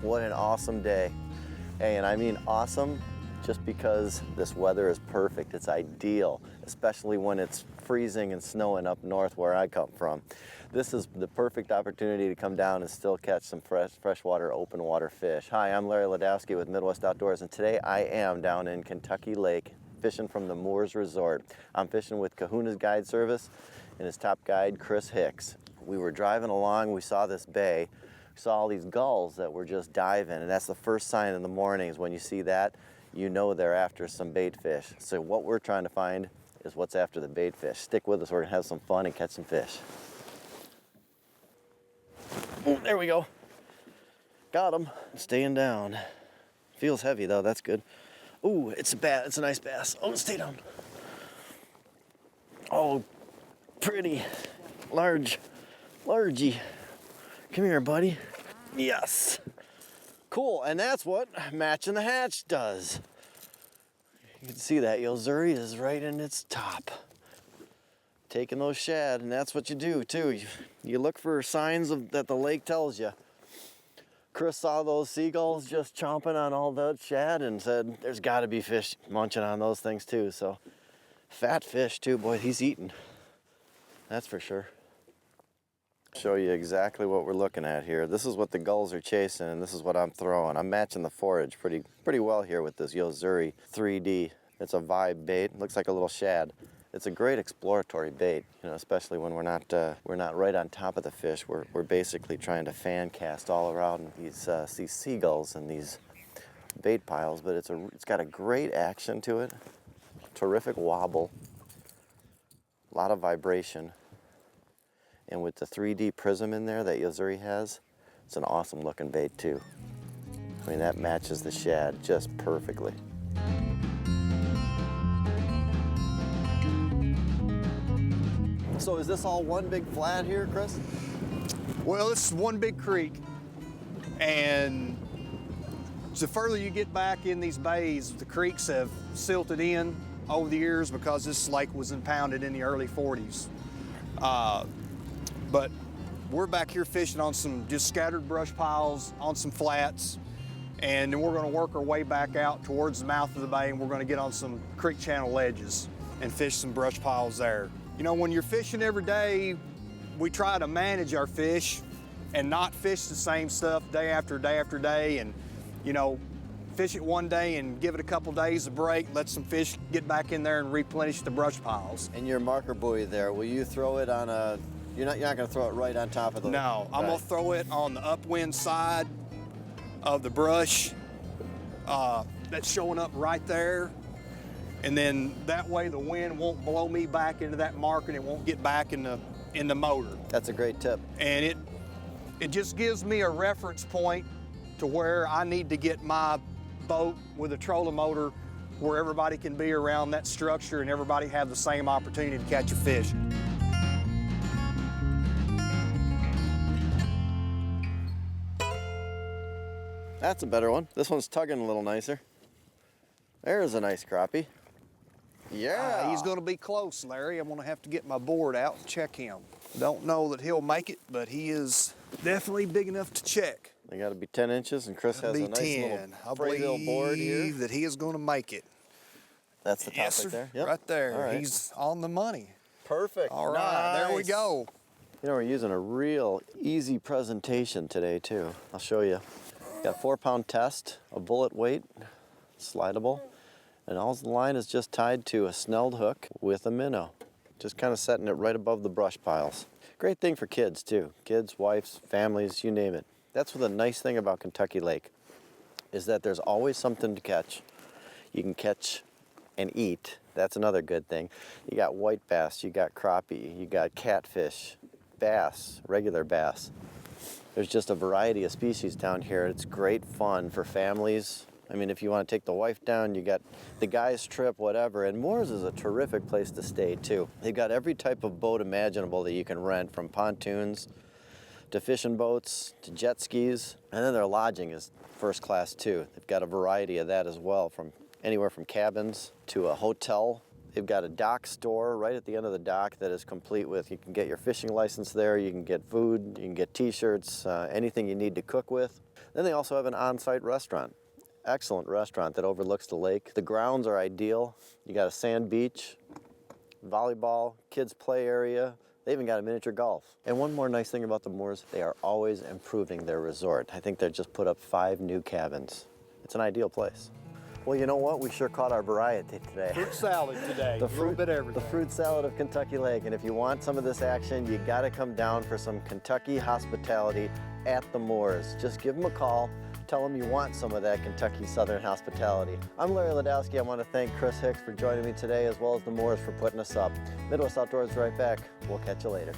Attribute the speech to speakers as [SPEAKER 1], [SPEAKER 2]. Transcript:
[SPEAKER 1] What an awesome day. Hey, and I mean awesome just because this weather is perfect. It's ideal, especially when it's freezing and snowing up north where I come from. This is the perfect opportunity to come down and still catch some freshwater, open water fish. Hi, I'm Larry Ladowski with Midwest Outdoors, and today I am down in Kentucky Lake fishing from the Moores Resort. I'm fishing with Kahuna's Guide Service and his top guide, Chris Hicks. We were driving along, we saw this bay, we saw all these gulls that were just diving, and that's the first sign in the mornings. When you see that, you know they're after some bait fish. So what we're trying to find is what's after the bait fish. Stick with us, we're gonna have some fun and catch some fish. Oh, there we go. Got him. Staying down. Feels heavy though, that's good. Ooh, it's a bass, it's a nice bass. Oh, stay down. Oh, pretty. Largy. Come here, buddy. Yes. Cool, and that's what Matching the Hatch does. You can see that Yozuri is right in its top. Taking those shad, and that's what you do too. You look for signs that the lake tells you. Chris saw those seagulls just chomping on all that shad and said, there's gotta be fish munching on those things too. So, fat fish too, boy, he's eating. That's for sure. Show you exactly what we're looking at here. This is what the gulls are chasing, and this is what I'm throwing. I'm matching the forage pretty well here with this Yozuri 3D. It's a vibe bait. Looks like a little shad. It's a great exploratory bait, you know, especially when we're not right on top of the fish. We're basically trying to fan cast all around these seagulls and these bait piles. But it's got a great action to it. Terrific wobble. A lot of vibration. And with the 3D prism in there that Yozuri has, it's an awesome looking bait too. I mean, that matches the shad just perfectly. So is this all one big flat here, Chris?
[SPEAKER 2] Well, it's one big creek. And the further you get back in these bays, the creeks have silted in over the years because this lake was impounded in the early 40s. But we're back here fishing on some just scattered brush piles, on some flats, and then we're gonna work our way back out towards the mouth of the bay, and we're gonna get on some creek channel ledges and fish some brush piles there. You know, when you're fishing every day, we try to manage our fish and not fish the same stuff day after day after day, and, you know, fish it one day and give it a couple days of break, let some fish get back in there and replenish the brush piles.
[SPEAKER 1] And your marker buoy there, will you throw it on a, you're not going to throw it right on top of the...
[SPEAKER 2] No, I'm going to throw it on the upwind side of the brush that's showing up right there. And then that way the wind won't blow me back into that marker and it won't get back in the motor.
[SPEAKER 1] That's a great tip.
[SPEAKER 2] And it just gives me a reference point to where I need to get my boat with a trolling motor where everybody can be around that structure and everybody have the same opportunity to catch a fish.
[SPEAKER 1] That's a better one. This one's tugging a little nicer. There's a nice crappie. Yeah.
[SPEAKER 2] He's gonna be close, Larry. I'm gonna have to get my board out and check him. Don't know that he'll make it, but he is definitely big enough to check.
[SPEAKER 1] They gotta be 10 inches, and Chris has a nice
[SPEAKER 2] 10.
[SPEAKER 1] little Frayville board here.
[SPEAKER 2] I believe that he is gonna make it.
[SPEAKER 1] That's the top
[SPEAKER 2] Yes,
[SPEAKER 1] right there?
[SPEAKER 2] Yep. Right there.
[SPEAKER 1] All right.
[SPEAKER 2] He's on the money.
[SPEAKER 1] Perfect.
[SPEAKER 2] All right, There we
[SPEAKER 1] Nice.
[SPEAKER 2] go.
[SPEAKER 1] You know, we're using a real easy presentation today too. I'll show you. Got a 4-pound test, a bullet weight, slidable, and all the line is just tied to a snelled hook with a minnow. Just kind of setting it right above the brush piles. Great thing for kids too. Kids, wives, families, you name it. That's the nice thing about Kentucky Lake, is that there's always something to catch. You can catch and eat. That's another good thing. You got white bass, you got crappie, you got catfish, bass, regular bass. There's just a variety of species down here. It's great fun for families. I mean, if you want to take the wife down, you got the guys trip, whatever. And Moores is a terrific place to stay too. They've got every type of boat imaginable that you can rent, from pontoons to fishing boats to jet skis. And then their lodging is first class too. They've got a variety of that as well, from anywhere from cabins to a hotel. They've got a dock store right at the end of the dock that is complete with, you can get your fishing license there, you can get food, you can get t-shirts, anything you need to cook with. Then they also have an on-site restaurant. Excellent restaurant that overlooks the lake. The grounds are ideal. You got a sand beach, volleyball, kids play area. They even got a miniature golf. And one more nice thing about the Moors, they are always improving their resort. I think they just put up 5 new cabins. It's an ideal place. Well, you know what? We sure caught our variety today.
[SPEAKER 2] Fruit salad today, a little bit of everything.
[SPEAKER 1] The fruit salad of Kentucky Lake. And if you want some of this action, you gotta come down for some Kentucky hospitality at the Moors. Just give them a call. Tell them you want some of that Kentucky Southern hospitality. I'm Larry Ladowski. I want to thank Chris Hicks for joining me today, as well as the Moors for putting us up. Midwest Outdoors is right back. We'll catch you later.